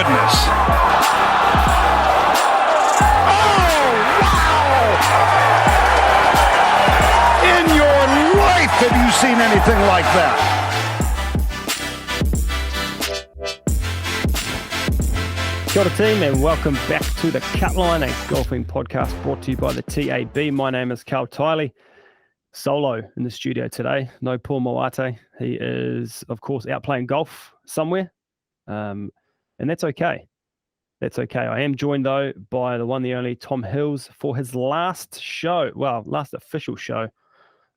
goodness. Oh, wow! In your life, have you seen anything like that? Kia ora team, and welcome back to the Cutline, a golfing podcast brought to you by the TAB. My name is Karl Tiley, solo in the studio today. No Paul Moate. He is, of course, out playing golf somewhere, and that's okay. That's okay. I am joined, though, by the one, the only Tom Hills for his last show, well, last official show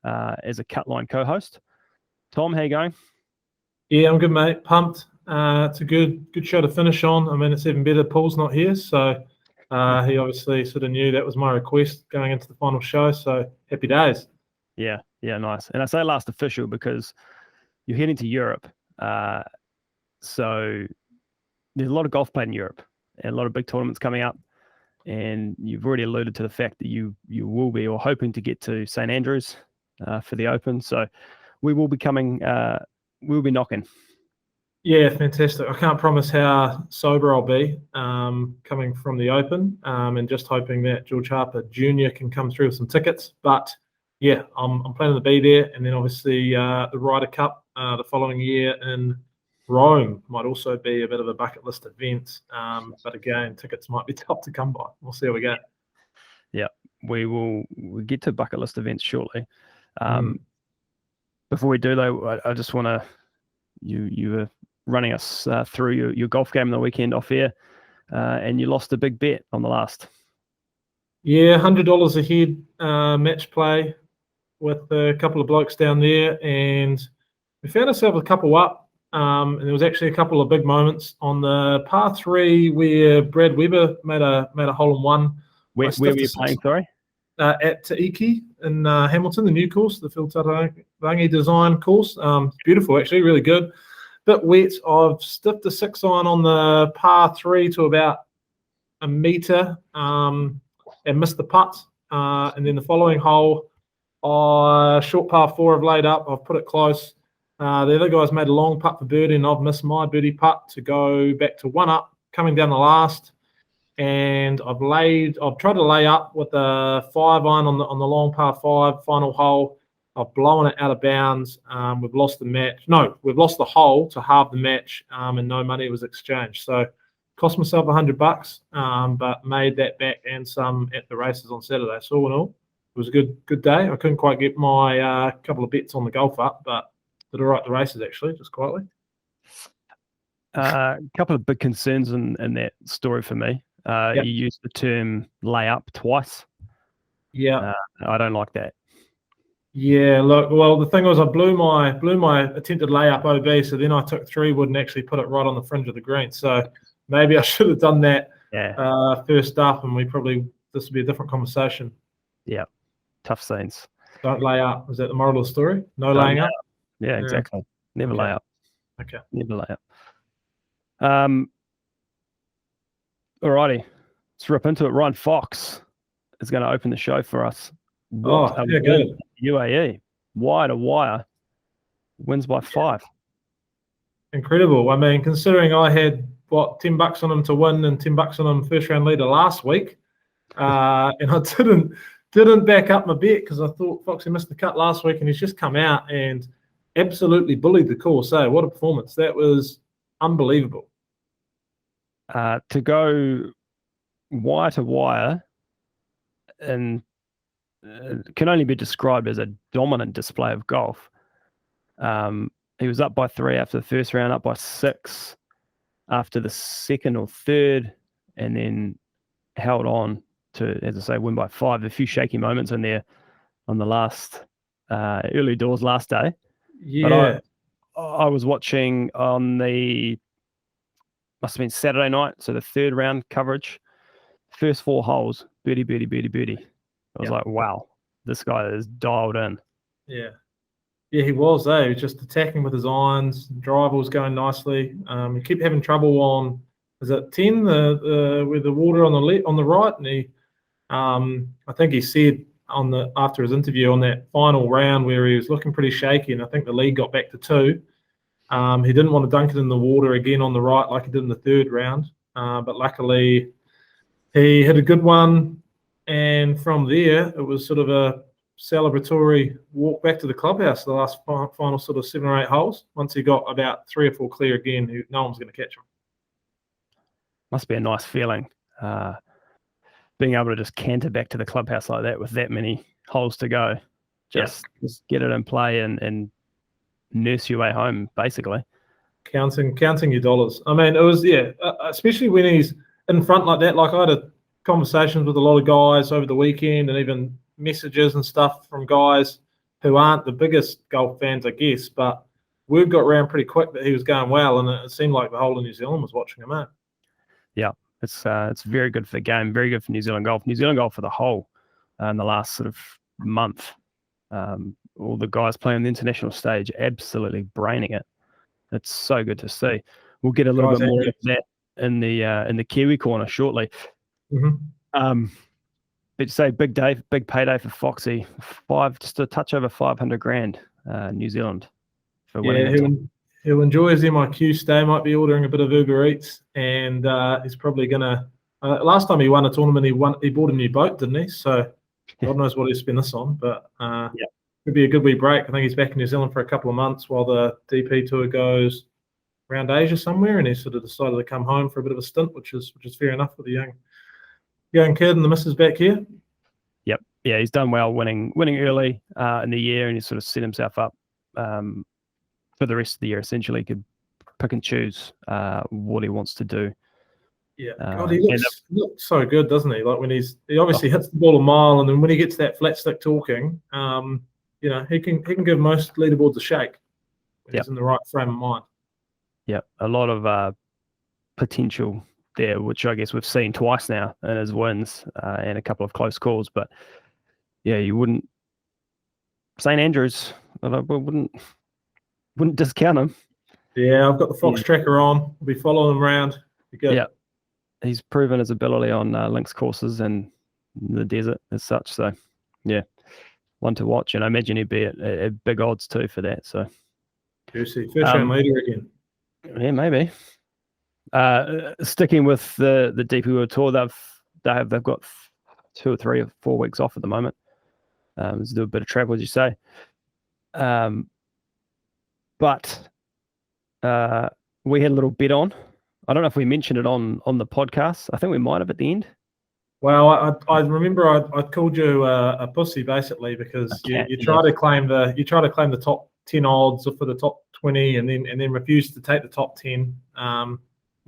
as a Cutline co-host. Tom, how you going? Yeah, I'm good, mate. Pumped. It's a good show to finish on. I mean, it's even better Paul's not here, so he obviously sort of knew that was my request going into the final show, so happy days. Yeah, nice. And I say last official because you're heading to Europe, so there's a lot of golf played in Europe and a lot of big tournaments coming up, and you've already alluded to the fact that you will be, or hoping to get to St. Andrews for the Open, so we will be coming, we'll be knocking. Yeah, fantastic. I can't promise how sober I'll be coming from the Open, and just hoping that George Harper Jr. can come through with some tickets. But yeah, I'm planning to be there, and then obviously the Ryder Cup the following year in Rome might also be a bit of a bucket list event. But again, tickets might be tough to come by. We'll see how we go. Yeah, we'll get to bucket list events shortly. Before we do, though, I just want to you were running us through your golf game on the weekend off air, and you lost a big bet on the last. Yeah, $100 a head match play with a couple of blokes down there, and we found ourselves a couple up, and there was actually a couple of big moments on the par 3 where Brad Weber made a hole in one. Where were you playing, sorry? At Taiki in Hamilton, the new course, the ROUGHIE design course. Beautiful, actually, really good. Bit wet. I've stiffed a 6-iron on the par 3 to about a metre and missed the putt. And then the following hole, short par 4 I've laid up. I've put it close. The other guys made a long putt for birdie, and I've missed my birdie putt to go back to 1 up, coming down the last. And I've tried to lay up with a 5-iron on the long par 5 final hole. I've blown it out of bounds. We've lost the match. No, we've lost the hole to halve the match, and no money was exchanged. So cost myself $100, but made that back and some at the races on Saturday. So all in all, it was a good day. I couldn't quite get my couple of bets on the golf up, but did all right at the races, actually, just quietly. A couple of big concerns in that story for me. Yep. You used the term layup twice. Yeah. I don't like that. Yeah, look, well, the thing was I blew my attempted layup OB, so then I took 3-wood and actually put it right on the fringe of the green. So maybe I should have done that first up, and this would be a different conversation. Yeah, tough scenes. Don't lay up. Is that the moral of the story? No laying up? Yeah, exactly. Never lay up. Okay. Never lay up. Alrighty, let's rip into it. Ryan Fox is going to open the show for us. Good. UAE, wire to wire, wins by 5. Incredible. I mean, considering I had $10 on him to win and $10 on him first round leader last week, and I didn't back up my bet because I thought Foxy missed the cut last week, and he's just come out and absolutely bullied the course. What a performance! That was unbelievable. To go wire to wire, and can only be described as a dominant display of golf. He was up by 3 after the first round, up by 6 after the second or third, and then held on to, as I say, win by 5. A few shaky moments in there on the last early doors last day. Yeah. But I was watching on must have been Saturday night, so the third round coverage, first 4 holes, birdie. I was like, wow, this guy is dialed in. Yeah, he was. He was just attacking with his irons. Driver was going nicely. He kept having trouble on, is it 10, with the water on the right, and he, I think he said after his interview on that final round where he was looking pretty shaky, and I think the lead got back to 2. He didn't want to dunk it in the water again on the right like he did in the third round. but luckily he hit a good one, and from there it was sort of a celebratory walk back to the clubhouse. The last final sort of 7 or 8 holes. Once he got about 3 or 4 clear again, no one was going to catch him. Must be a nice feeling, being able to just canter back to the clubhouse like that with that many holes to go. Just get it in play and nurse your way home, basically. Counting your dollars. I mean, it was, especially when he's in front like that. Like, I had conversations with a lot of guys over the weekend, and even messages and stuff from guys who aren't the biggest golf fans, I guess, but word got around pretty quick that he was going well, and it seemed like the whole of New Zealand was watching him out. Yeah, it's very good for the game, very good for New Zealand golf. New Zealand golf for the whole in the last sort of month. All the guys playing the international stage, absolutely braining it. It's so good to see. We'll get a little bit more of that in the Kiwi corner shortly. Mm-hmm. But say big day, big payday for Foxy. Just a touch over 500 grand, New Zealand for winning. He'll enjoy his MIQ stay. Might be ordering a bit of Uber Eats, and he's probably gonna. Last time he won a tournament, he bought a new boat, didn't he? So God knows what he'll spend this on, but could be a good wee break. I think he's back in New Zealand for a couple of months while the DP tour goes around Asia somewhere, and he's sort of decided to come home for a bit of a stint, which is fair enough with a young kid and the missus back here. Yep, yeah, he's done well winning early in the year, and he's sort of set himself up for the rest of the year. Essentially, he could pick and choose what he wants to do. Yeah, God, he looks so good, doesn't he? Like when he obviously hits the ball a mile, and then when he gets that flat stick talking, he can give most leaderboards a shake when he's in the right frame of mind. Yeah, a lot of potential there, which I guess we've seen twice now in his wins and a couple of close calls. But yeah, you wouldn't St Andrews, I wouldn't discount him. Yeah, I've got the Fox tracker on. We'll be following him around. Yeah, he's proven his ability on links courses and the desert as such. So yeah, one to watch, and I imagine he'd be at big odds too for that. So juicy, first round leader again. Yeah, maybe. Sticking with the DP World Tour, they've got 2 or 3 or 4 weeks off at the moment. Let's do a bit of travel, as you say. But we had a little bet on. I don't know if we mentioned it on the podcast. I think we might have at the end. Well, I remember I called you a pussy basically because you try to claim the top 10 odds for the top 20 and then refused to take the top 10.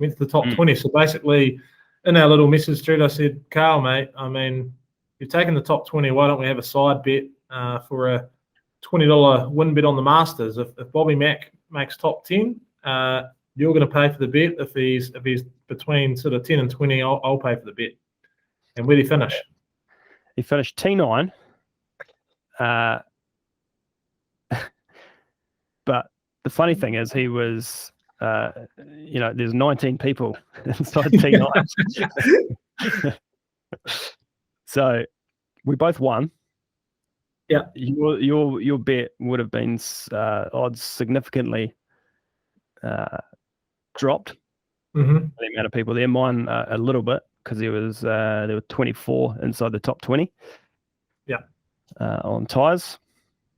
Went to the top 20. So basically, in our little message thread, I said, Karl, mate, I mean, you've taken the top 20. Why don't we have a side bet for a $20 win bet on the Masters? If Bobby Mack makes top 10, you're going to pay for the bet. If he's between sort of 10 and 20, I'll pay for the bet. And where did he finish? He finished T9. But the funny thing is, he was, there's 19 people inside T9. So we both won. Yeah. Your bet would have been odds significantly dropped. Mm-hmm. The amount of people there. Mine a little bit because there were 24 inside the top 20. Yeah. On ties.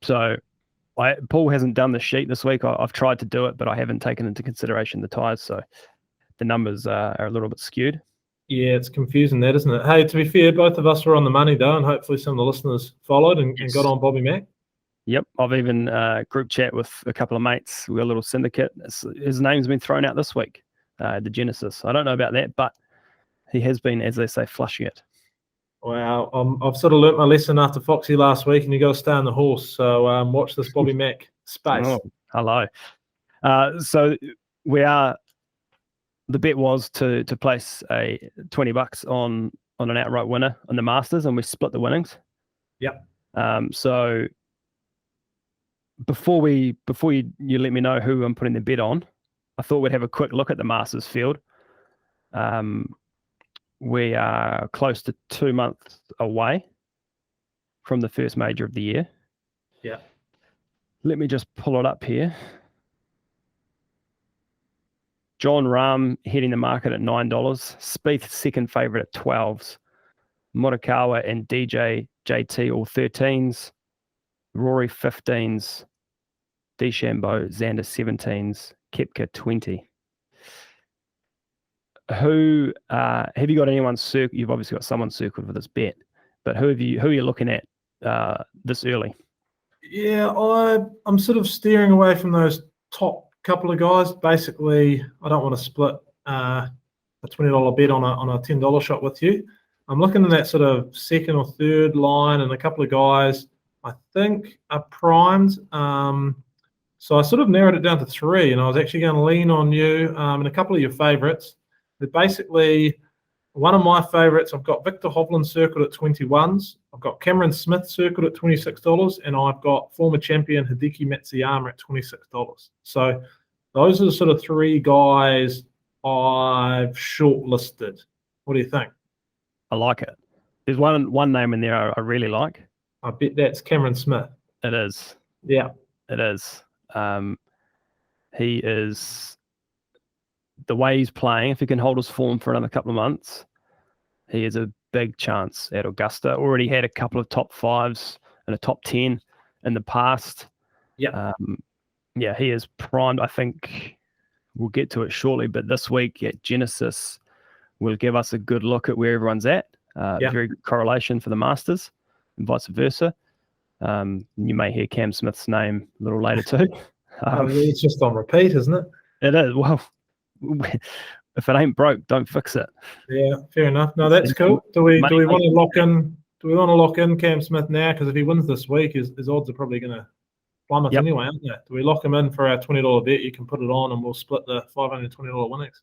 So Paul hasn't done the sheet this week. I've tried to do it, but I haven't taken into consideration the ties, so the numbers are a little bit skewed. Yeah, it's confusing that, isn't it? Hey, to be fair, both of us were on the money though, and hopefully some of the listeners followed and got on Bobby Mack. Yep, I've even group chat with a couple of mates. We're a little syndicate. His name's been thrown out this week, the Genesis. I don't know about that, but he has been, as they say, flushing it. Wow, I've sort of learnt my lesson after Foxy last week, and you got to stay on the horse. So watch this Bobby Mack space. Oh, hello. So the bet was to place a $20 on an outright winner on the Masters, and we split the winnings. Yep. So before you let me know who I'm putting the bet on, I thought we'd have a quick look at the Masters field. We are close to 2 months away from the first major of the year. Yeah. Let me just pull it up here. John Rahm heading the market at $9. Spieth second favourite at 12s. Morikawa and DJ JT all 13s. Rory 15s. DeChambeau, Xander 17s. Koepka 20. Who have you got anyone circled? You've obviously got someone circled for this bet, but who are you looking at this early? Yeah, I'm sort of steering away from those top couple of guys. Basically, I don't want to split a $20 bet on a $10 shot with you. I'm looking in that sort of second or third line, and a couple of guys I think are primed. So I sort of narrowed it down to 3, and I was actually going to lean on you and a couple of your favourites. But basically, one of my favourites, I've got Victor Hovland circled at 21s. I've got Cameron Smith circled at $26, and I've got former champion Hideki Matsuyama at $26. So those are the sort of 3 guys I've shortlisted. What do you think? I like it. There's one name in there I really like. I bet that's Cameron Smith. It is. Yeah. It is. He is... The way he's playing, if he can hold his form for another couple of months, he is a big chance at Augusta. Already had a couple of top 5s and a top 10 in the past. Yeah. He is primed. I think we'll get to it shortly, but this week at Genesis will give us a good look at where everyone's at. Very good correlation for the Masters and vice versa. You may hear Cam Smith's name a little later too. It's just on repeat, isn't it? It is. Well, if it ain't broke, don't fix it. Yeah, fair enough. No, that's cool. Do we want to lock in? Do we want to lock in Cam Smith now? Because if he wins this week, his odds are probably going to plummet anyway, aren't they? Do we lock him in for our $20 bet? You can put it on, and we'll split the $520 winnings.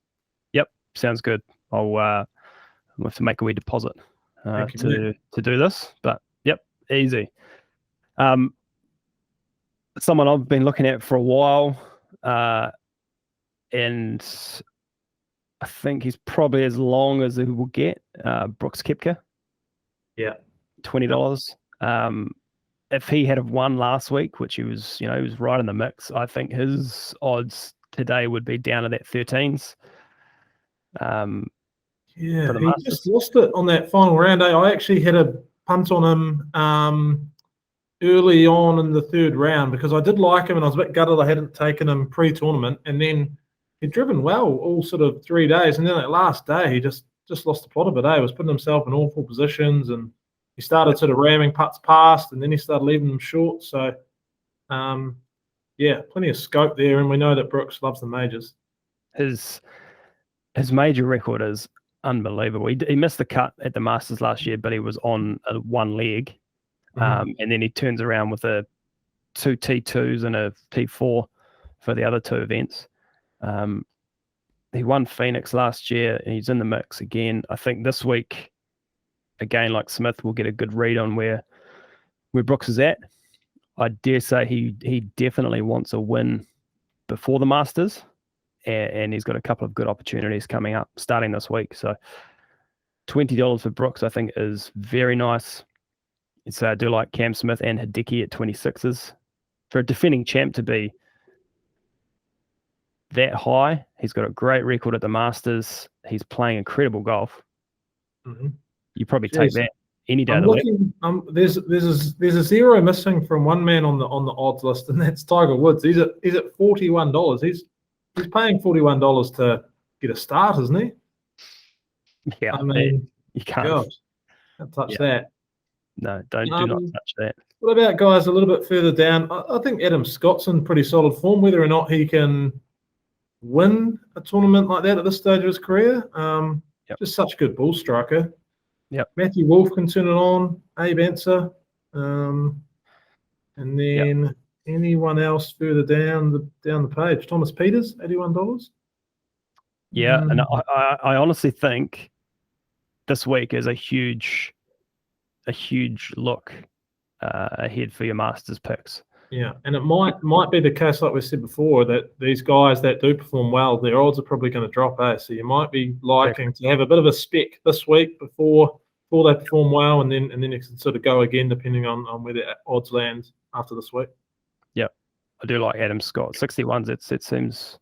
Yep, sounds good. I'll have to make a wee deposit to do this, but easy. Someone I've been looking at for a while. And I think he's probably as long as he will get. Brooks Koepka. Yeah. $20. If he had won last week, which he was right in the mix, I think his odds today would be down to that 13s. He just lost it on that final round. I actually had a punt on him early on in the 3rd round because I did like him and I was a bit gutted I hadn't taken him pre-tournament, and then he'd driven well all sort of 3 days, and then that last day he just lost the plot of it. He was putting himself in awful positions, and he started sort of ramming putts past, and then he started leaving them short. So, plenty of scope there, and we know that Brooks loves the majors. His major record is unbelievable. He missed the cut at the Masters last year, but he was on one leg, and then he turns around with 2 T2s and a T4 for the other 2 events. He won Phoenix last year, and he's in the mix again. I think this week, again, like Smith, we'll get a good read on where Brooks is at. I dare say he definitely wants a win before the Masters, and he's got a couple of good opportunities coming up starting this week. So $20 for Brooks, I think, is very nice. So I do like Cam Smith and Hideki at 26s. For a defending champ to be that high, he's got a great record at the Masters. He's playing incredible golf. You probably take that any day of the week. There's a 0 missing from one man on the odds list, and that's Tiger Woods. He's at $41. He's paying $41 to get a start, isn't he? Yeah, I mean, you can't touch that. No, do not touch that. What about guys a little bit further down? I think Adam Scott's in pretty solid form. Whether or not he can win a tournament like that at this stage of his career, just such a good ball striker. Matthew Wolff can turn it on. Abe Ancer, and then anyone else further down the page? Thomas Peters, $81. Yeah, and I honestly think this week is a huge look ahead for your Masters picks. Yeah, and it might be the case, like we said before, that these guys that do perform well, their odds are probably going to drop. So you might be liking to have a bit of a spec this week before they perform well, and then you can sort of go again depending on where the odds land after this week. Yeah, I do like Adam Scott. 61s. It seems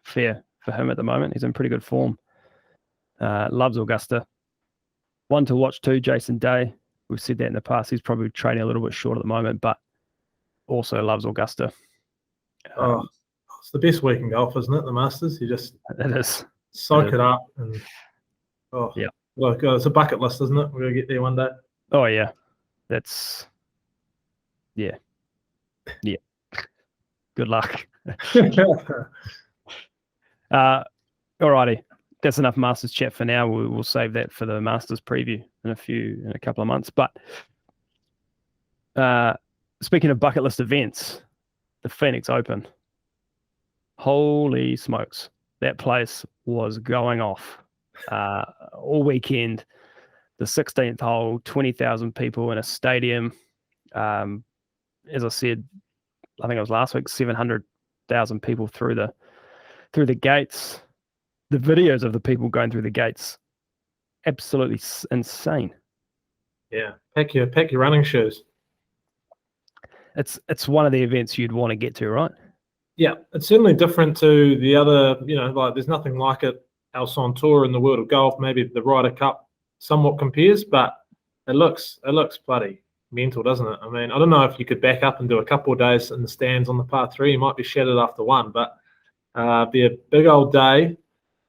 fair for him at the moment. He's in pretty good form. Loves Augusta. One to watch too, Jason Day. We've said that in the past. He's probably training a little bit short at the moment, but also loves Augusta. It's the best week in golf, isn't it? The Masters. You just it is. soak it up and yeah. Look, it's a bucket list, isn't it? We're gonna get there one day. Oh yeah, that's yeah. Good luck. Alrighty, that's enough Masters chat for now. We'll save that for the Masters preview in a couple of months. But speaking of bucket list events, the Phoenix Open. Holy smokes, that place was going off all weekend. The 16th hole, 20,000 people in a stadium. As I said, I think it was last week, 700,000 people through the gates. The videos of the people going through the gates, absolutely insane. Yeah, pack your running shoes. It's one of the events you'd want to get to, right? Yeah, it's certainly different to the other, like there's nothing like it else on tour in the world of golf. Maybe the Ryder Cup somewhat compares, but it looks bloody mental, doesn't it? I mean, I don't know if you could back up and do a couple of days in the stands on the par 3. You might be shattered after one, but be a big old day.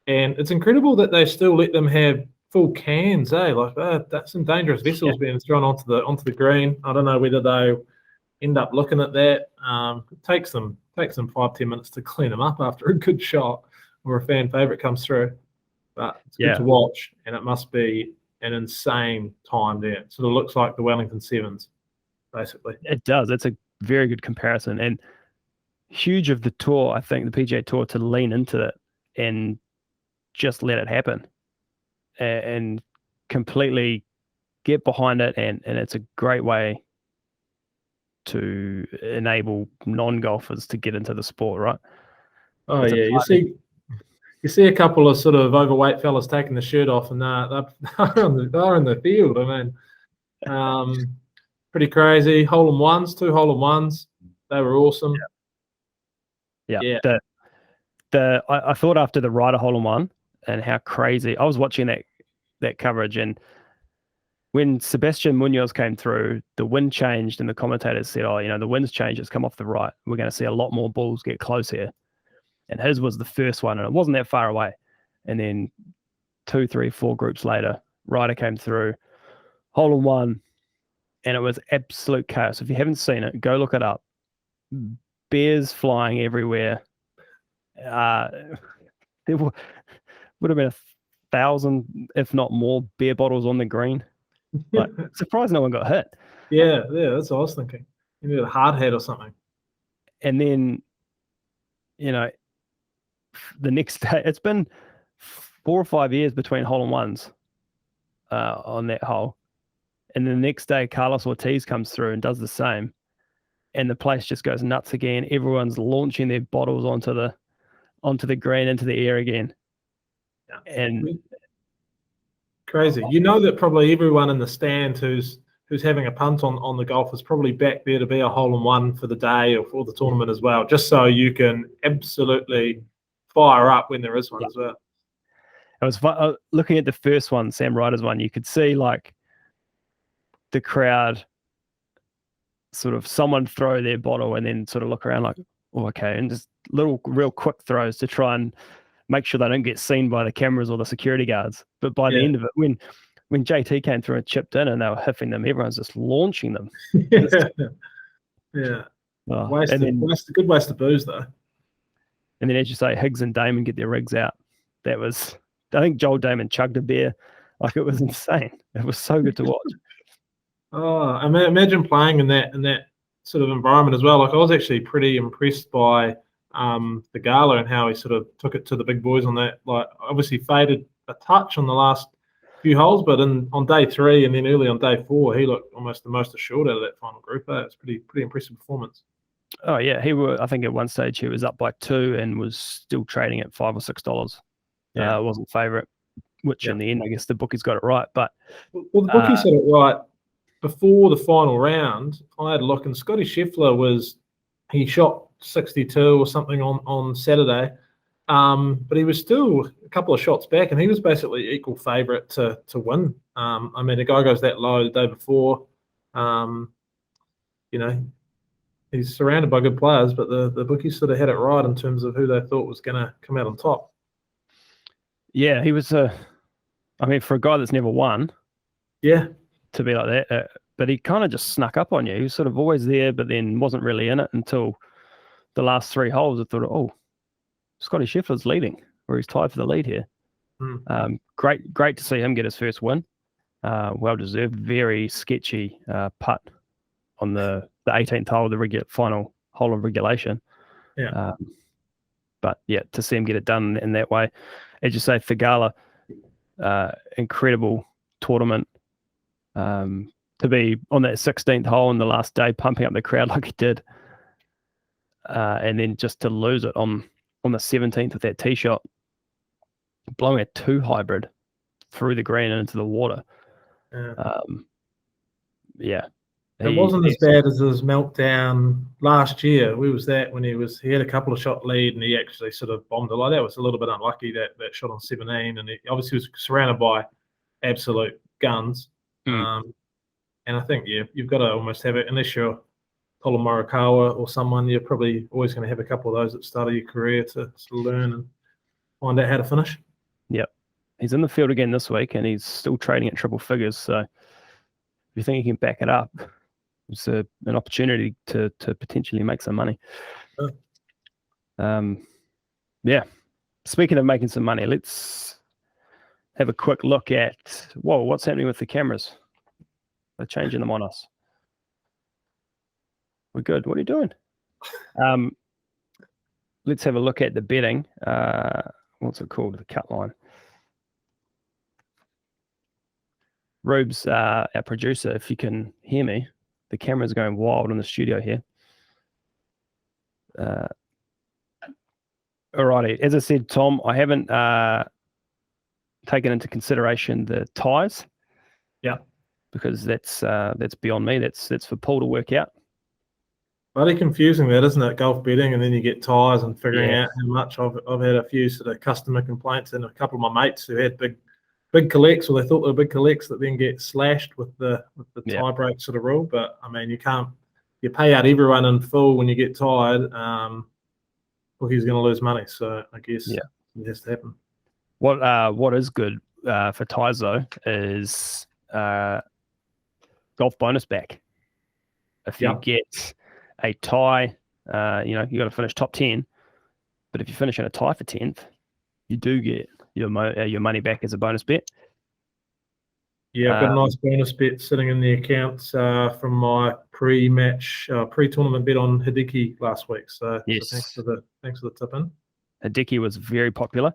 And it's incredible that they still let them have full cans, Like that's some dangerous vessels being thrown onto the green. I don't know whether they end up looking at that. It takes them 5-10 minutes to clean them up after a good shot or a fan favorite comes through. But it's good to watch, and it must be an insane time there. It sort of looks like the Wellington Sevens, basically. It does. It's a very good comparison, and huge of the tour, I think, the PGA Tour, to lean into it and just let it happen and completely get behind it. And it's a great way to enable non-golfers to get into the sport, right? Oh, yeah. You see a couple of sort of overweight fellas taking the shirt off, and they're in the field. I mean, pretty crazy. Hole-in-ones, 2 hole-in-ones. They were awesome. Yeah. I thought after the Ryder hole-in-one and how crazy, I was watching that coverage, and when Sebastian Munoz came through, the wind changed, and the commentators said, the wind's changed, it's come off the right. We're going to see a lot more balls get close here. And his was the first one, and it wasn't that far away. And then 2, 3, 4 groups later, Ryder came through, hole-in-one, and it was absolute chaos. If you haven't seen it, go look it up. Bears flying everywhere. There would have been 1,000, if not more, beer bottles on the green. Like, surprised no one got hit. Yeah, that's what I was thinking. You need a hard hat or something. And then, the next day, it's been 4 or 5 years between hole-in-ones on that hole. And then the next day, Carlos Ortiz comes through and does the same. And the place just goes nuts again. Everyone's launching their bottles onto the green, into the air again. Yeah. And crazy. You know that probably everyone in the stand who's having a punt on the golf is probably back there to be a hole-in-one for the day or for the tournament as well, just so you can absolutely fire up when there is one as well. It was fun. Looking at the first one, Sam Ryder's one, you could see like the crowd sort of someone throw their bottle and then sort of look around like, oh, okay, and just little real quick throws to try and make sure they don't get seen by the cameras or the security guards. But by the end of it, when JT came through and chipped in and they were hiffing them, everyone's just launching them. Yeah. Good waste of booze, though. And then, as you say, Higgs and Damon get their rigs out. That was, I think Joel Damon chugged a beer. Like, it was insane. It was so good to watch. Oh, imagine playing in that sort of environment as well. Like, I was actually pretty impressed by the gala and how he sort of took it to the big boys on that. Like, obviously faded a touch on the last few holes, but on day 3 and then early on day 4, he looked almost the most assured out of that final group. It's pretty impressive performance. Oh yeah, I think at one stage he was up by 2 and was still trading at $5 or $6. Yeah, it wasn't favourite, which in the end I guess the bookies got it right. But the bookies got it right before the final round. I had a look, and Scotty Scheffler he shot 62 or something on Saturday. But he was still a couple of shots back, and he was basically equal favourite to win. I mean, the guy goes that low the day before. He's surrounded by good players, but the bookies sort of had it right in terms of who they thought was going to come out on top. Yeah, he was for a guy that's never won, to be like that, but he kind of just snuck up on you. He was sort of always there, but then wasn't really in it until the last 3 holes. I thought, oh, Scotty Scheffler's leading, or he's tied for the lead here. Great to see him get his first win. Well deserved. Very sketchy putt on the 18th hole, the final hole of regulation. But yeah, to see him get it done in that way, as you say, Thigala, incredible tournament. To be on that 16th hole in the last day, pumping up the crowd like he did, and then just to lose it on the 17th with that tee shot, blowing a 2 hybrid through the green and into the water. It wasn't as bad as his meltdown last year. We was that when he had a couple of shot lead and he actually sort of bombed it. Like that was a little bit unlucky, that shot on 17, and he obviously was surrounded by absolute guns. And I think you've got to almost have it, unless you're Colin Morikawa or someone. You're probably always going to have a couple of those at the start of your career to sort of learn and find out how to finish. Yep, he's in the field again this week, and he's still trading at triple figures. So if you think he can back it up, it's an opportunity to potentially make some money. Speaking of making some money, let's have a quick look at what's happening with the cameras. They're changing them on us. We're good. What are you doing? Let's have a look at the betting. What's it called? The cut line. Rubes, our producer, if you can hear me, the camera's going wild in the studio here. Alrighty. As I said, Tom, I haven't taken into consideration the ties. Yeah. Because that's beyond me. That's for Paul to work out. Bloody confusing that, isn't it? Golf betting, and then you get ties and figuring out how much. I've had a few sort of customer complaints, and a couple of my mates who had big collects, or they thought they were big collects, that then get slashed with the tie break sort of rule. But I mean, you pay out everyone in full when you get tied. He's going to lose money, so I guess it has to happen. What is good for ties though is golf bonus back. If you get a tie, you got to finish top 10. But if you finish in a tie for 10th, you do get your money back as a bonus bet. Yeah, I've got a nice bonus bet sitting in the accounts from my pre-tournament bet on Hideki last week. So, yes. So thanks for the tip in. Hideki was very popular.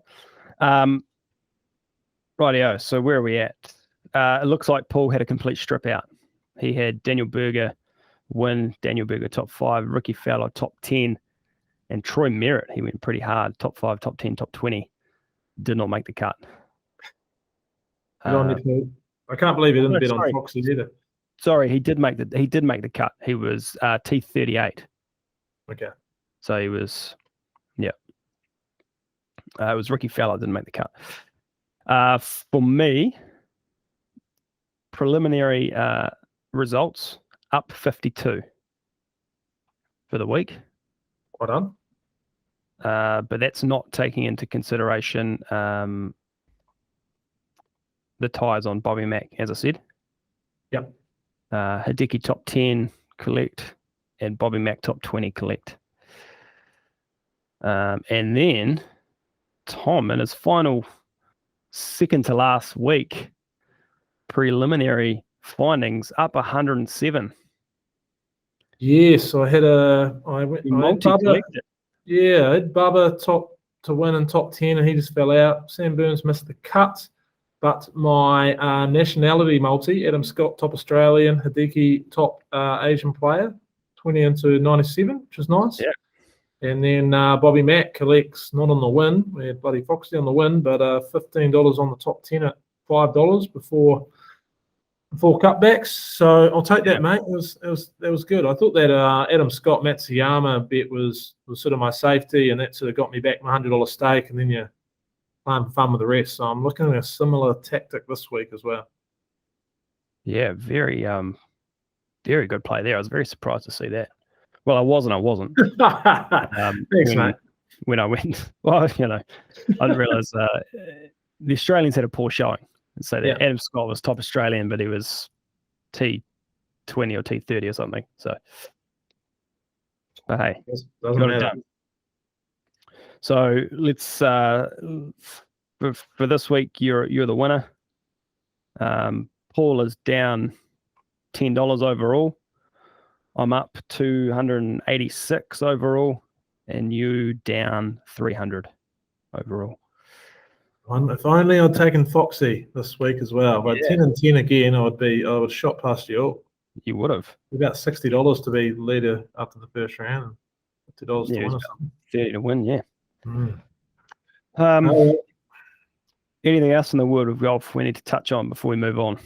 Rightio. So where are we at? It looks like Paul had a complete strip out. He had Daniel Berger win, Daniel Berger top 5, Ricky Fowler top 10, and Troy Merritt, he went pretty hard, top 5, top 10, top 20. Did not make the cut. I can't believe he didn't bet on Foxes either. Sorry, he did make the cut. He was T38. Okay. So he was, it was Ricky Fowler didn't make the cut. For me, preliminary results up 52 for the week. Well done. But that's not taking into consideration the ties on Bobby Mack, as I said. Yep. Hideki top 10 collect and Bobby Mack top 20 collect. And then Tom in his final second to last week preliminary findings up 107. Yes, I had multi-collected. I had Bubba top to win in top 10, and he just fell out. Sam Burns missed the cut, but my nationality multi, Adam Scott top Australian, Hideki top Asian player, 20 into 97, which was nice. Yeah. And then Bobby Mack collects not on the win. We had Bloody Foxy on the win, but $15 on the top 10 at $5 before 4 cutbacks. So I'll take that, mate. That was good. I thought that Adam Scott Matsuyama bet was sort of my safety, and that sort of got me back my $100 stake, and then you're playing for fun with the rest. So I'm looking at a similar tactic this week as well. Yeah, very good play there. I was very surprised to see that. Well, I wasn't. Thanks, mate. When I went, well, I didn't realise the Australians had a poor showing. So that Adam Scott was top Australian, but he was T20 or T30 or something. So, but hey, doesn't got matter. it done. So let's for this week, you're the winner. Paul is down $10 overall. I'm up 286 overall, and you down 300 overall. If only I'd taken Foxy this week as well. But 10 and 10 again, I would shot past you all. You would have. About $60 to be leader after the first round, and $50 to win or something. 30 to win, yeah. Mm. Anything else in the world of golf we need to touch on before we move on?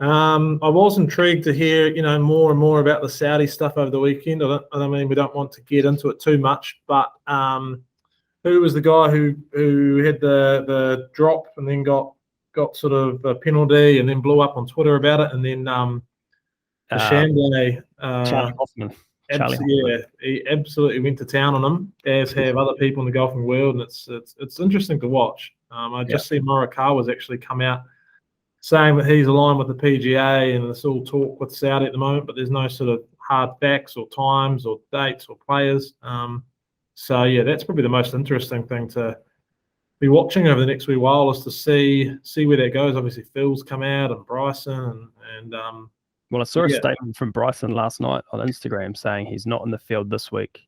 I was intrigued to hear, more and more about the Saudi stuff over the weekend. I mean, we don't want to get into it too much, but who was the guy who had the drop and then got sort of a penalty and then blew up on Twitter about it, and then the Chambly, Charlie Hoffman. He absolutely went to town on him, as have other people in the golfing world, and it's interesting to watch. I just see Morikawa's actually come out saying that he's aligned with the PGA, and it's all talk with Saudi at the moment, but there's no sort of hard facts or times or dates or players. So that's probably the most interesting thing to be watching over the next wee while, is to see where that goes. Obviously, Phil's come out and Bryson and well, I saw a statement from Bryson last night on Instagram saying he's not in the field this week.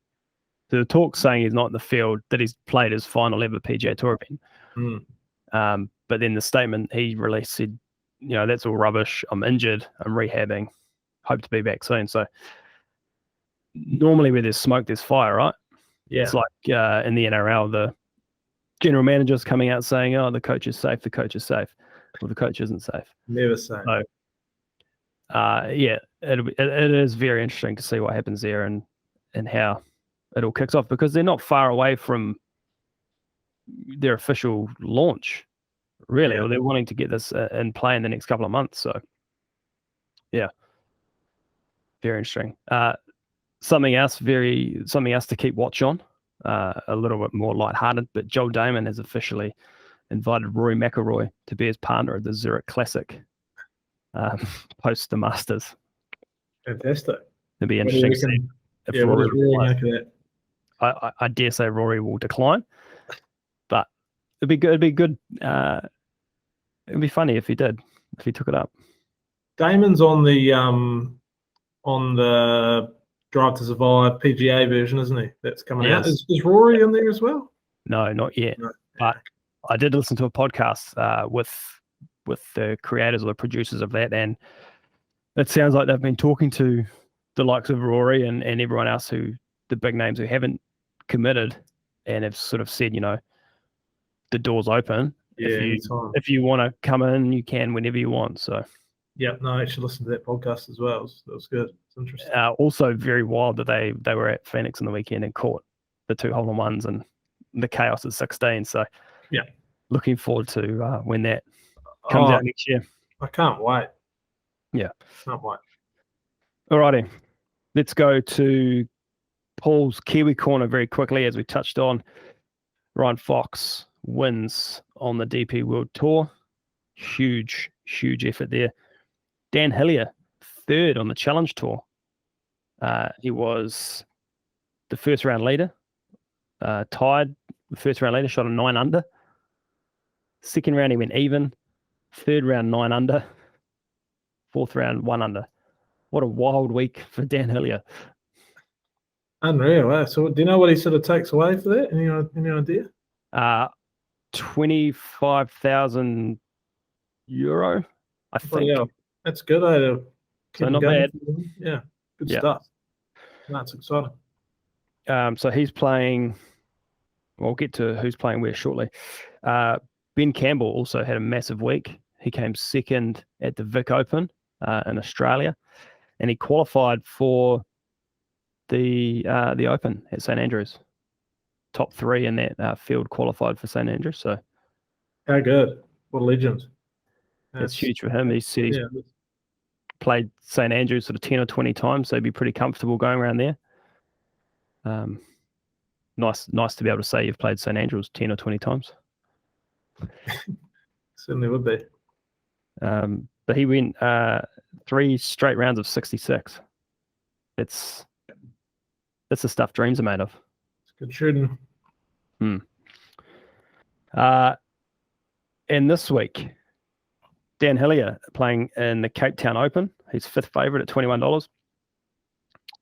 So the talk saying he's not in the field, that he's played his final ever PGA Tour event. But then the statement he released said, that's all rubbish. I'm injured. I'm rehabbing. Hope to be back soon. So normally where there's smoke, there's fire, right? Yeah. It's like in the NRL, the general manager's coming out saying, "Oh, the coach is safe. The coach is safe." Well, the coach isn't safe. Never safe. So, it is very interesting to see what happens there and how it all kicks off, because they're not far away from their official launch, really, or they're wanting to get this in play in the next couple of months. So, yeah, very interesting. Something else to keep watch on, a little bit more lighthearted, but Joel Damon has officially invited Rory McIlroy to be his partner at the Zurich Classic post the Masters. Fantastic. It'll be interesting to see if Rory make of that? I dare say Rory will decline, but it'd be good. It'd be funny if he did, if he took it up. Damon's on the Drive to Survive PGA version, isn't he? That's coming out. Is Rory in there as well? No, not yet. No. But I did listen to a podcast with the creators or the producers of that, and it sounds like they've been talking to the likes of Rory and everyone else, the big names who haven't committed, and have sort of said, the door's open. If you want to come in, you can whenever you want. So. Yeah, no, I actually listened to that podcast as well. That was good. It's interesting. Also very wild that they were at Phoenix on the weekend and caught the 2 hole-in-ones and the chaos at 16. So, looking forward to when that comes out next year. I can't wait. Yeah. Can't wait. All righty. Let's go to Paul's Kiwi Corner very quickly, as we touched on. Ryan Fox wins on the DP World Tour. Huge effort there. Dan Hillier, 3rd on the Challenge Tour. He was the first round leader, tied the first round leader, shot a 9 under. Second round, he went even. Third round, 9 under. Fourth round, 1 under. What a wild week for Dan Hillier. Unreal. So do you know what he sort of takes away for that? Any idea? 25,000 euro, I think. Yeah, that's good. So not bad. Yeah, good stuff. That's exciting. So he's playing. We'll get to who's playing where shortly. Ben Campbell also had a massive week. He came second at the Vic Open in Australia, and he qualified for the Open at St Andrews. Top 3 in that field qualified for St Andrews. So How good. What a legend. it's huge for him. He said he's Yeah. played St Andrews sort of 10 or 20 times, so he'd be pretty comfortable going around there. Nice to be able to say you've played St Andrews 10 or 20 times. Certainly would be. But he went 3 straight rounds of 66. That's the stuff dreams are made of. It's good shooting. And this week, Dan Hillier playing in the Cape Town Open. He's 5th favourite at $21.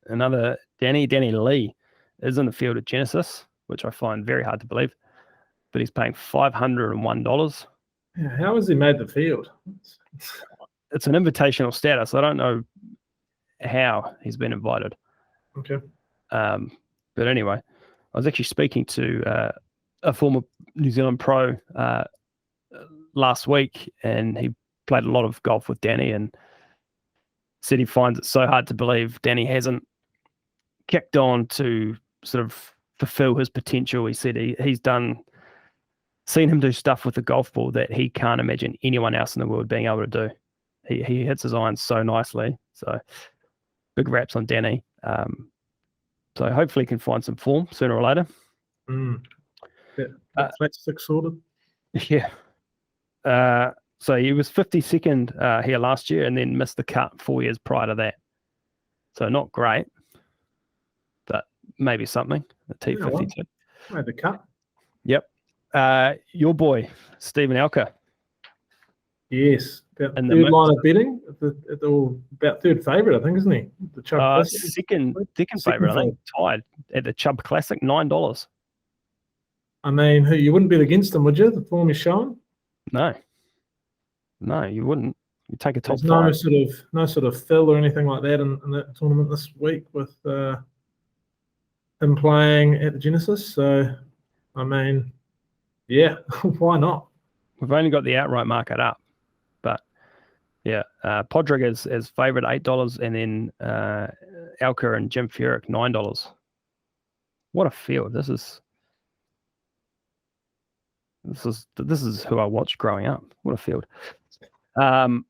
Another Danny Lee is in the field at Genesis, which I find very hard to believe. But he's paying $501. Yeah, how has he made the field? It's an invitational status. I don't know how he's been invited. Okay. But anyway, I was actually speaking to a former New Zealand pro last week, and he played a lot of golf with Danny and said he finds it so hard to believe Danny hasn't kicked on to sort of fulfill his potential. He said he's seen him do stuff with the golf ball that he can't imagine anyone else in the world being able to do. He hits his irons so nicely. So big raps on Danny. So hopefully he can find some form sooner or later. Yeah, flat 6 sorted. Yeah. So he was 52nd here last year and then missed the cut 4 years prior to that. So not great, but maybe something. The T52. Made the cut. Yep. Your boy, Stephen Alker. Yes. About And third line of betting. About 3rd favourite, I think, isn't he? The Chubb Classic. Second favourite, I think. Tied at the Chubb Classic, $9. I mean, you wouldn't bet against him, would you? The form he's showing? No, you wouldn't. You take a top There's 5. no sort of fill or anything like that in that tournament this week with him playing at the Genesis. So, I mean, yeah, why not? We've only got the outright market up, but yeah, Podrick is favourite $8, and then Alker and Jim Furyk $9. What a field! This is who I watched growing up. What a field! And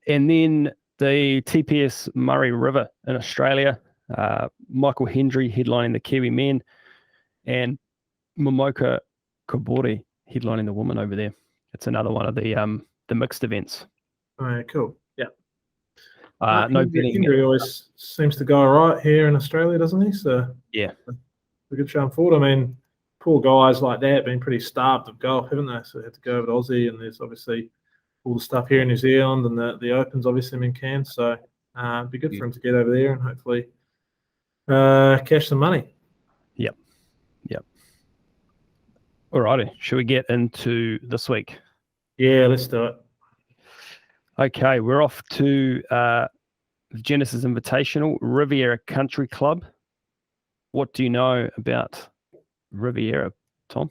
then the TPS Murray River in Australia. Michael Hendry headlining the Kiwi men, and Momoka Kobori headlining the woman over there. It's another one of the mixed events. All right, cool. Yeah. No betting. Hendry always seems to go all right here in Australia, doesn't he? So yeah, a good showing forward. I mean, poor guys like that have been pretty starved of golf, haven't they? So they had to go over to Aussie, and there's obviously all the stuff here in New Zealand, and the Opens obviously in Cairns. So it'd be good for him to get over there and hopefully cash some money. Yep. Alrighty, should we get into this week? Yeah, let's do it. Okay, we're off to the Genesis Invitational, Riviera Country Club. What do you know about Riviera, Tom?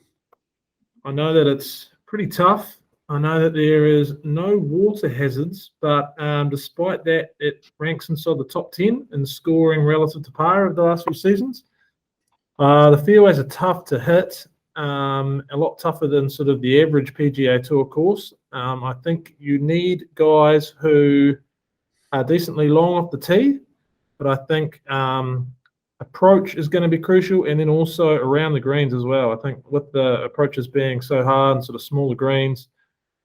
I know that it's pretty tough. I know that there is no water hazards, but despite that, it ranks inside the top 10 in scoring relative to par of the last few seasons. The fairways are tough to hit, a lot tougher than sort of the average PGA Tour course. I think you need guys who are decently long off the tee, but I think approach is going to be crucial, and then also around the greens as well. I think with the approaches being so hard and sort of smaller greens,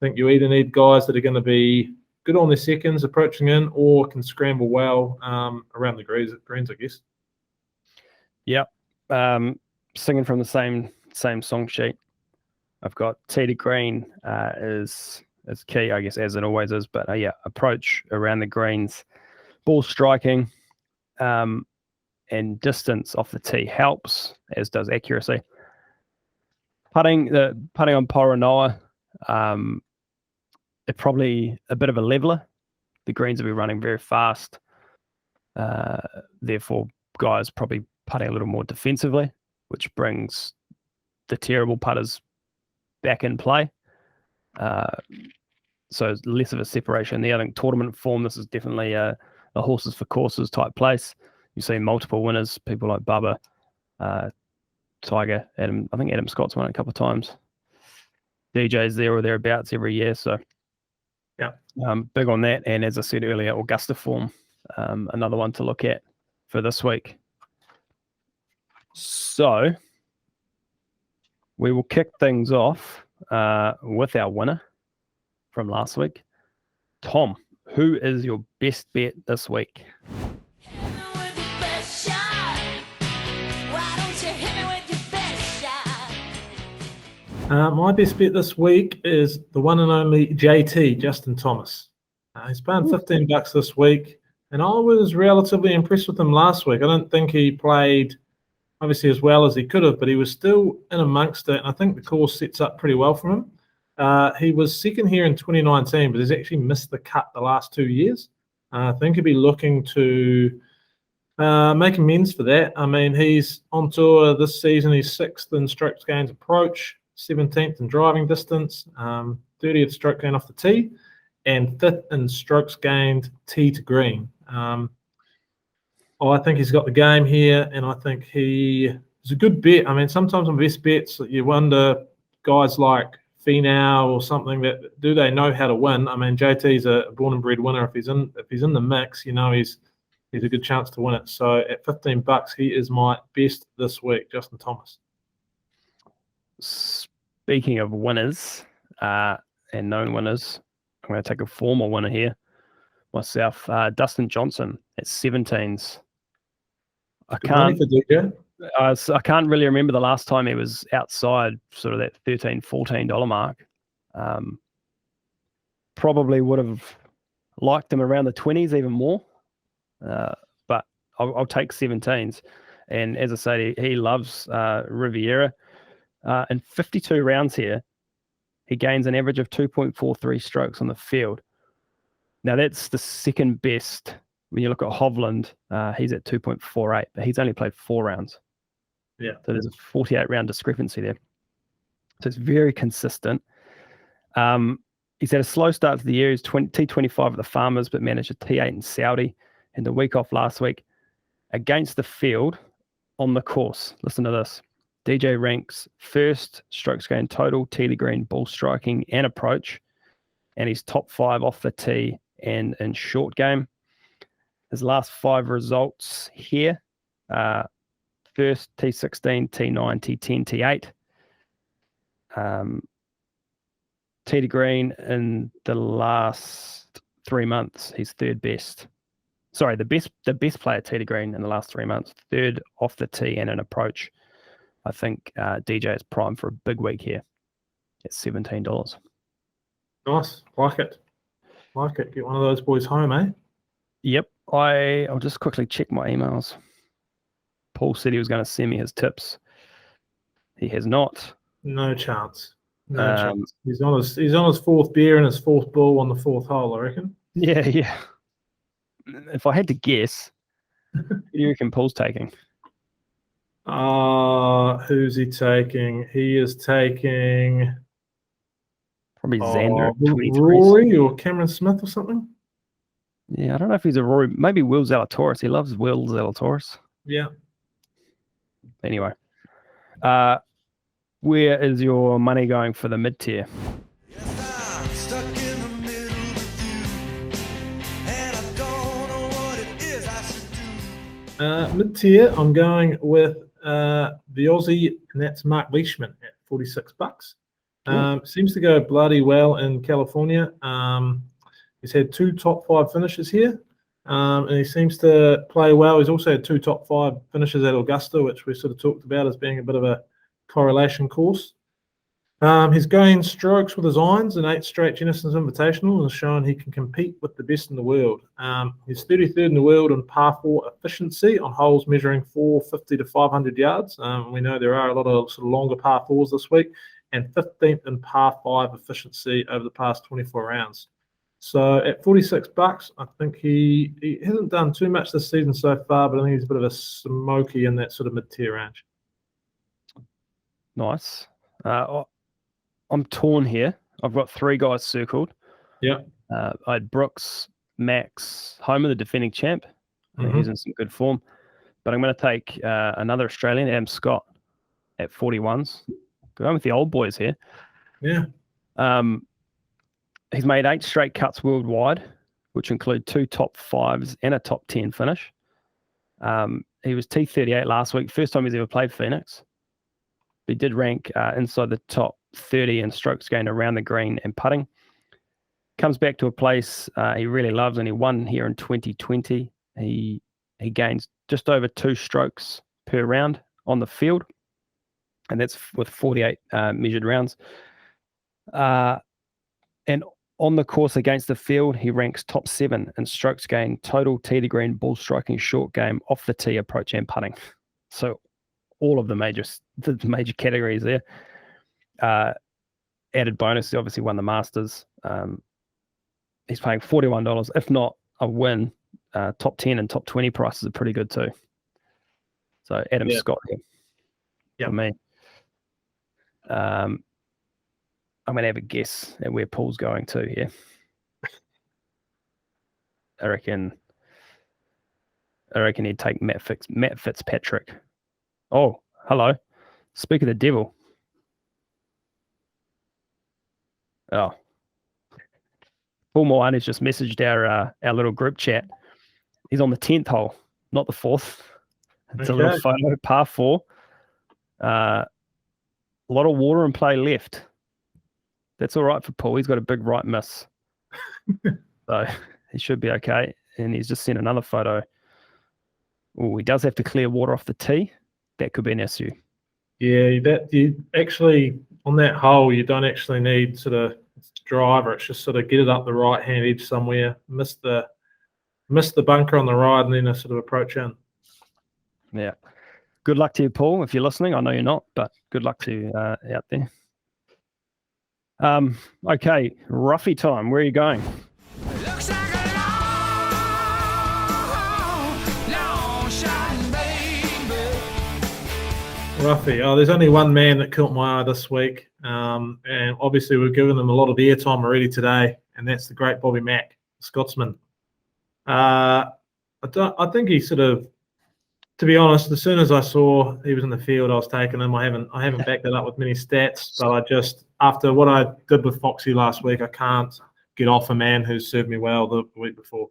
I think you either need guys that are going to be good on their seconds approaching in, or can scramble well around the greens, I guess. Yep. Singing from the same song sheet. I've got tee to green is key, I guess, as it always is. But yeah, approach around the greens, ball striking, and distance off the tee helps, as does accuracy. Putting on Poranoa, it's probably a bit of a leveler. The greens will be running very fast. Therefore, guys probably putting a little more defensively, which brings the terrible putters back in play. so it's less of a separation there. I think tournament form, this is definitely a horses for courses type place. You see multiple winners, people like Bubba, Tiger, Adam. I think Adam Scott's won it a couple of times. DJ's there or thereabouts every year, so yeah, big on that. And as I said earlier, Augusta form, another one to look at for this week. So we will kick things off with our winner from last week. Tom, who is your best bet this week? My best bet this week is the one and only JT, Justin Thomas. He's paying $15 this week, and I was relatively impressed with him last week. I don't think he played obviously as well as he could have, but he was still in amongst it, and I think the course sets up pretty well for him. He was second here in 2019, but he's actually missed the cut the last 2 years. I think he'll be looking to make amends for that. I mean, he's on tour this season. He's 6th in strokes gained approach, 17th in driving distance, 30th stroke gained off the tee, and 5th in strokes gained tee to green. I think he's got the game here, and I think he is a good bet. I mean, sometimes on best bets, you wonder guys like Finau or something that do they know how to win? I mean, JT's a born and bred winner. If he's in the mix, you know he's a good chance to win it. So at $15, he is my best this week, Justin Thomas. Speaking of winners and known winners, I'm going to take a former winner here myself, Dustin Johnson at 17s. I can't really remember the last time he was outside sort of that $13, $14 mark. Probably would have liked him around the 20s even more, but I'll take 17s. And as I say, he loves Riviera. In 52 rounds here, he gains an average of 2.43 strokes on the field. Now, that's the second best. When you look at Hovland, he's at 2.48, but he's only played 4 rounds. Yeah. So there's a 48-round discrepancy there. So it's very consistent. He's had a slow start to the year. He's T25 at the Farmers, but managed a T8 in Saudi. And the week off last week, against the field on the course. Listen to this. DJ ranks first strokes gained total, tee to green, ball striking, and approach. And he's top 5 off the tee and in short game. His last 5 results here, first T16, T9, T10, T8. Tee to green in the last 3 months, he's third best. Sorry, the best player tee to green in the last 3 months, third off the tee and an approach. I think DJ is primed for a big week here at $17. Nice, like it. Get one of those boys home, eh? Yep. I'll just quickly check my emails. Paul said he was going to send me his tips. He has not. No chance. No chance. He's on his 4th beer and his 4th ball on the 4th hole, I reckon. Yeah. If I had to guess, who do you reckon Paul's taking? Who's he taking? He is taking probably Xander. Rory or Cameron Smith or something. Yeah, I don't know if he's a Rory. Maybe Will Zalatoris. He loves Will Zalatoris. Yeah. Anyway, where is your money going for the mid-tier? Mid-tier, I'm going with the Aussie, and that's Mark Leishman at $46. Seems to go bloody well in California. He's had 2 top 5 finishes here, and he seems to play well. He's also had 2 top 5 finishes at Augusta, which we sort of talked about as being a bit of a correlation course. He's gained strokes with his irons in 8 straight Genesis Invitational and has shown he can compete with the best in the world. He's 33rd in the world in par 4 efficiency on holes measuring 450 to 500 yards. We know there are a lot of sort of longer par 4s this week, and 15th in par 5 efficiency over the past 24 rounds. So at $46, I think he hasn't done too much this season so far, but I think he's a bit of a smoky in that sort of mid-tier range. Nice. I'm torn here. I've got 3 guys circled. Yeah. I had Brooks, Max, home of the defending champ. I think he's in some good form. But I'm going to take another Australian, Adam Scott, at 41s. Going with the old boys here. Yeah. He's made 8 straight cuts worldwide, which include 2 top 5s and a top 10 finish. He was T38 last week, first time he's ever played Phoenix. He did rank inside the top 30 in strokes gained around the green and putting. Comes back to a place he really loves, and he won here in 2020. He gains just over 2 strokes per round on the field, and that's with 48 measured rounds. And on the course against the field, he ranks top 7 in strokes gained, total tee to green, ball striking, short game, off the tee, approach, and putting. So all of the major categories there. Added bonus, he obviously won the Masters. He's paying $41. If not a win, top 10 and top 20 prices are pretty good too. So Adam Scott here for me. I'm going to have a guess at where Paul's going to here. I reckon he'd take Matt Fitzpatrick. Oh, hello. Speak of the devil. Oh. Paul Moane's just messaged our little group chat. He's on the 10th hole, not the 4th. It's a little photo, par 4. A lot of water and play left. That's all right for Paul. He's got a big right miss. So he should be okay. And he's just sent another photo. Oh, he does have to clear water off the tee. That could be an issue. Yeah, you actually, on that hole, you don't actually need sort of driver. It's just sort of get it up the right-hand edge somewhere, miss the bunker on the right, and then a sort of approach in. Yeah. Good luck to you, Paul, if you're listening. I know you're not, but good luck to you out there. Okay, Roughie time. Where are you going? Looks like a long shot, baby. Roughie. Oh, there's only one man that caught my eye this week, and obviously we've given him a lot of airtime already today, and that's the great Bobby Mack, Scotsman. I think he sort of, to be honest, as soon as I saw he was in the field, I was taking him. I haven't backed it up with many stats, but I just, after what I did with Foxy last week, I can't get off a man who's served me well the week before.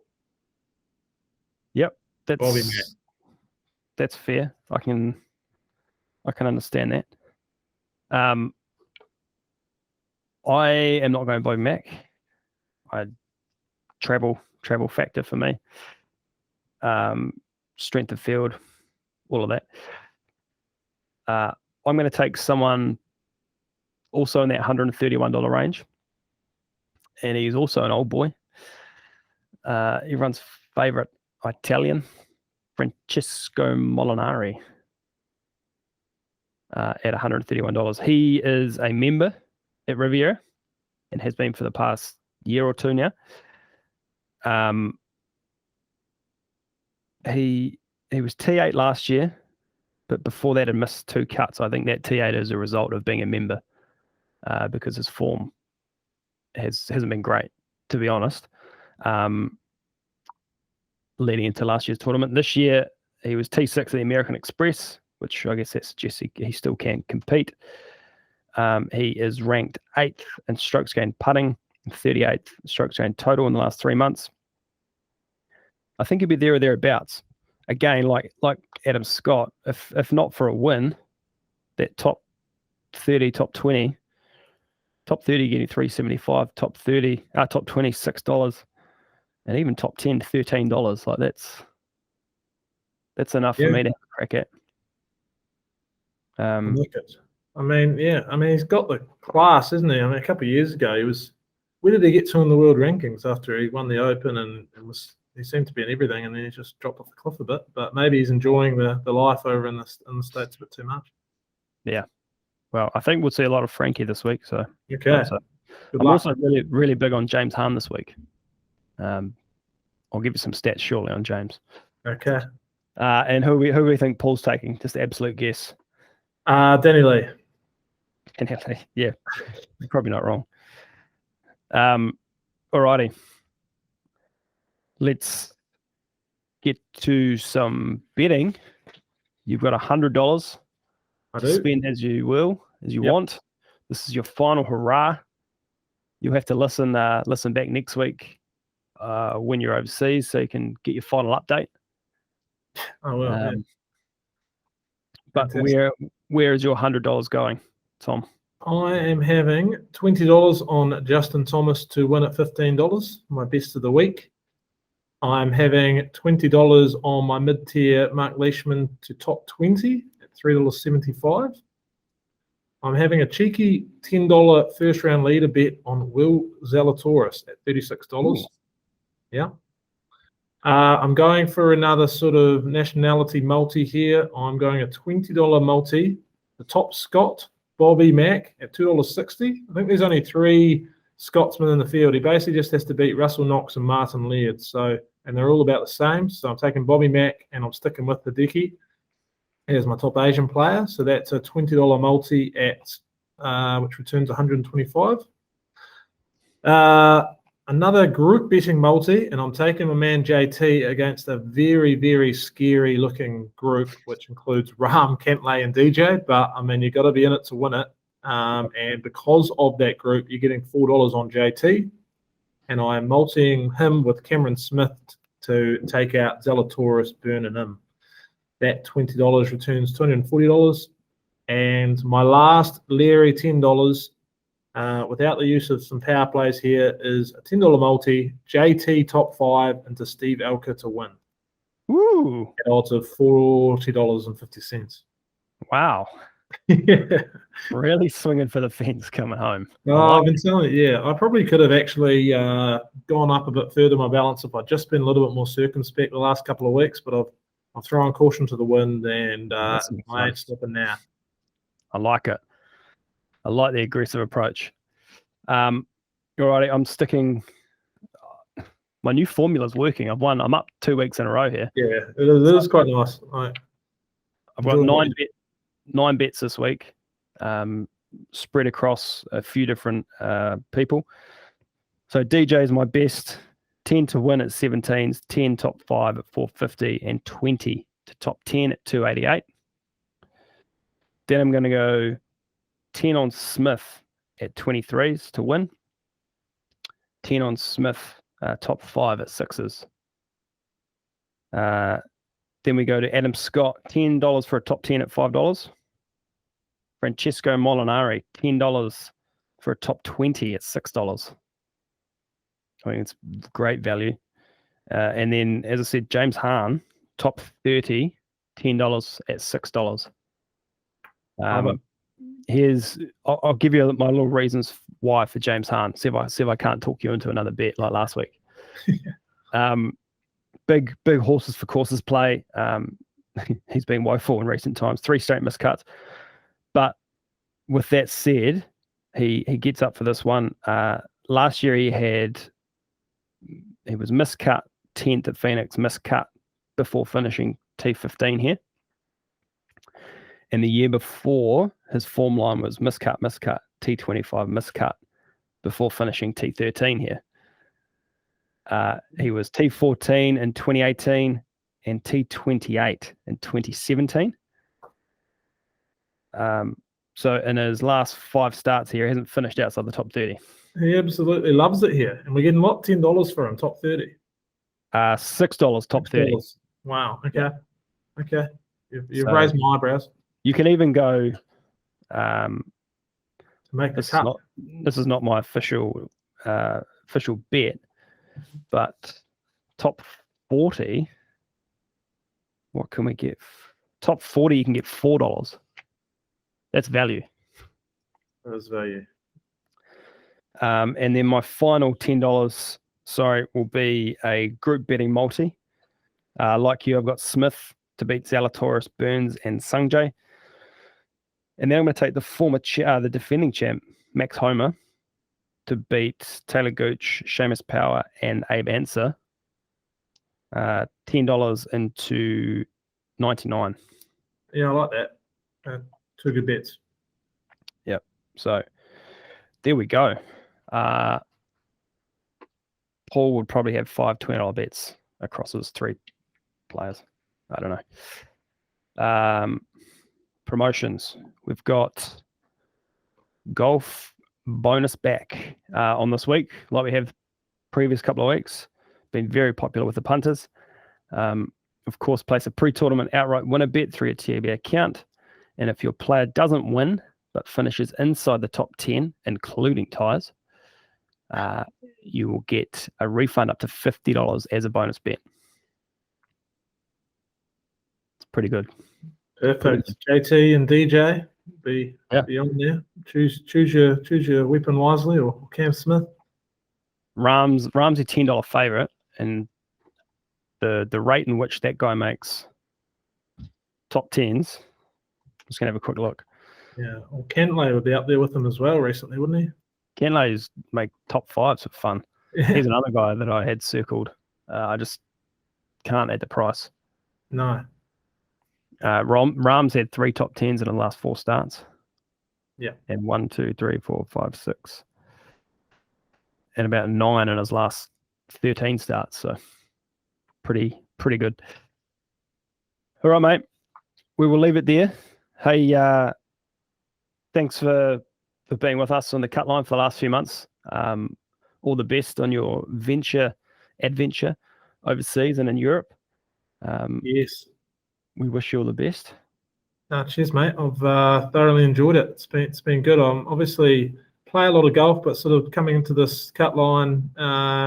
Yep, Bobby Mack. That's fair. I can understand that. I am not going Bobby Mack. Travel factor for me. Strength of field, all of that. I'm going to take someone also in that $131 range, and he's also an old boy. Everyone's favorite Italian, Francesco Molinari, at $131. He is a member at Riviera and has been for the past year or two now. He was T8 last year, but before that had missed 2 cuts. I think that T8 is a result of being a member, because his form hasn't been great, to be honest, leading into last year's tournament. This year, he was T6 at the American Express, which I guess that suggests he still can compete. He is ranked 8th in strokes gained putting, 38th strokes gained total in the last 3 months. I think he'd be there or thereabouts. Again, like Adam Scott, if not for a win, that top 30, top 20, top 30 getting $375, top 20 $6, and even top 10 $13. Like that's enough for me to have a crack at. I like it. I mean, he's got the class, isn't he? I mean, a couple of years ago, where did he get to in the world rankings after he won the Open and he seemed to be in everything, and then he just dropped off the cliff a bit. But maybe he's enjoying the life over in the States a bit too much. Yeah. Well, I think we'll see a lot of Frankie this week. So okay. I'm also really, really big on James Hahn this week. I'll give you some stats shortly on James. Okay. And who we think Paul's taking? Just absolute guess. Danny Lee. Yeah, you're probably not wrong. Alrighty. Let's get to some betting. You've got $100 I to do. spend as you Yep. want. This is your final hurrah. You'll have to listen back next week when you're overseas, so you can get your final update. Oh well. Yeah. But Fantastic. where is your $100 going, Tom? I am having $20 on Justin Thomas to win at $15, my best of the week. I'm having $20 on my mid-tier Mark Leishman to top 20 at $3.75. I'm having a cheeky $10 first round leader bet on Will Zalatoris at $36. Ooh. Yeah. I'm going for another sort of nationality multi here. I'm going a $20 multi, the top Scot, Bobby Mack at $2.60. I think there's only 3 Scotsmen in the field. He basically just has to beat Russell Knox and Martin Laird. And they're all about the same. So I'm taking Bobby Mack and I'm sticking with the Dicky as my top Asian player. So that's a $20 multi at which returns 125. Another group betting multi, and I'm taking my man JT against a very, very scary looking group, which includes Ram, Kentley, and DJ. But I mean, you've got to be in it to win it. And because of that group, you're getting $4 on JT. And I am multiing him with Cameron Smith to take out Zalatoris, Byrne, and him. That $20 returns $240. And my last Leary $10, without the use of some power plays here, is a $10 multi, JT top 5 into Steve Elker to win. Woo! At odds of $40.50. Wow. Yeah. Really swinging for the fence coming home. I've been telling you, yeah. I probably could have actually gone up a bit further my balance if I'd just been a little bit more circumspect the last couple of weeks, but I've thrown caution to the wind and I ain't stopping now. I like it. I like the aggressive approach. All right, I'm sticking. My new formula's working. I'm up 2 weeks in a row here. Yeah, it is quite nice. I've got 9 bets this week, spread across a few different people. So DJ is my best. 10 to win at 17s, 10 top 5 at 450, and 20 to top 10 at 288. Then I'm going to go 10 on Smith at 23s to win. 10 on Smith, top 5 at 6s. Then we go to Adam Scott, $10 for a top 10 at $5. Francesco Molinari, $10 for a top 20 at $6. I think it's great value. And then, as I said, James Hahn, top 30, $10 at $6. I'll give you my little reasons why for James Hahn. See if I can't talk you into another bet like last week. Big horses for courses play. He's been woeful in recent times. 3 straight miscuts. But with that said, he gets up for this one. Last year he was miscut 10th at Phoenix, miscut before finishing T15 here. And the year before, his form line was miscut, T25, miscut before finishing T13 here. He was T14 in 2018 and T28 in 2017. So in his last 5 starts here, he hasn't finished outside the top 30. He absolutely loves it here. And we're getting what? $10 for him, top 30? $6 top 30. Wow. Okay. Okay. You've raised my eyebrows. You can even go. To make the cut. This is not my official bet, but top 40. What can we get? Top 40, you can get $4. That's value. That is value. And then my final $10, will be a group betting multi. Like you, I've got Smith to beat Zalatoris, Burns, and Sungjae. And then I'm going to take the defending champ, Max Homer, to beat Taylor Gooch, Seamus Power, and Abe Answer. $10 into 99. Yeah, I like that. 2 good bets. Yep. So there we go. Paul would probably have 5 $20 bets across his 3 players. I don't know. Promotions. We've got golf bonus back on this week, like we have previous couple of weeks. Been very popular with the punters. Of course, place a pre-tournament outright winner bet through your TAB account. And if your player doesn't win, but finishes inside the top 10, including ties, you will get a refund up to $50 as a bonus bet. It's pretty good. Perfect. JT and DJ be on there. Choose your weapon wisely, or Cam Smith. Ramsey $10 favorite, and the rate in which that guy makes top 10s. I'm just gonna have a quick look. Yeah, well, Kentley would be up there with him as well recently, wouldn't he? Kentley's make top 5s for fun. Yeah. He's another guy that I had circled. I just can't at the price. No. Rams had 3 top 10s in the last 4 starts. Yeah. And 1, 2, 3, 4, 5, 6. And about 9 in his last 13 starts. So pretty good. All right, mate. We will leave it there. Hey, thanks for being with us on the cut line for the last few months. All the best on your adventure overseas and in Europe. Yes. We wish you all the best. Cheers, mate. I've thoroughly enjoyed it. It's been good. I'm obviously play a lot of golf, but sort of coming into this cut line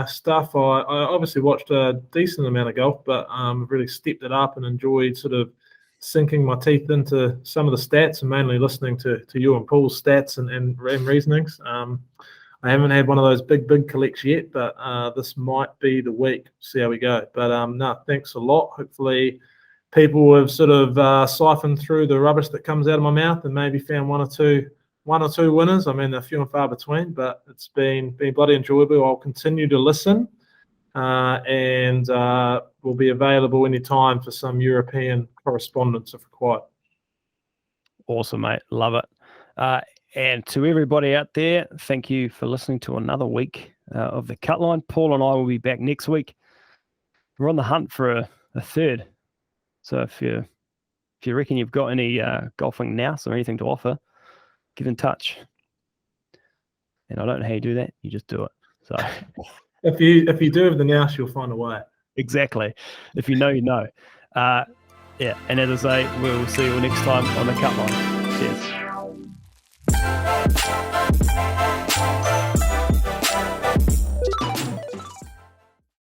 stuff, I obviously watched a decent amount of golf, but really stepped it up and enjoyed sort of sinking my teeth into some of the stats and mainly listening to you and Paul's stats and reasonings. I haven't had one of those big collects yet, but this might be the week. See how we go. But no, thanks a lot. Hopefully people have sort of siphoned through the rubbish that comes out of my mouth and maybe found one or two winners. I mean, they're few and far between, but it's been bloody enjoyable. I'll continue to listen and will be available anytime for some European correspondence if required. Awesome, mate. Love it. And to everybody out there, thank you for listening to another week of the Cut Line. Paul and I will be back next week. We're on the hunt for a third. So if you reckon you've got any golfing nous or anything to offer, get in touch. And I don't know how you do that. You just do it. So if you do have the nous, you'll find a way. Exactly. If you know, you know. Yeah. And as I say, we'll see you next time on the Cut Line. Cheers.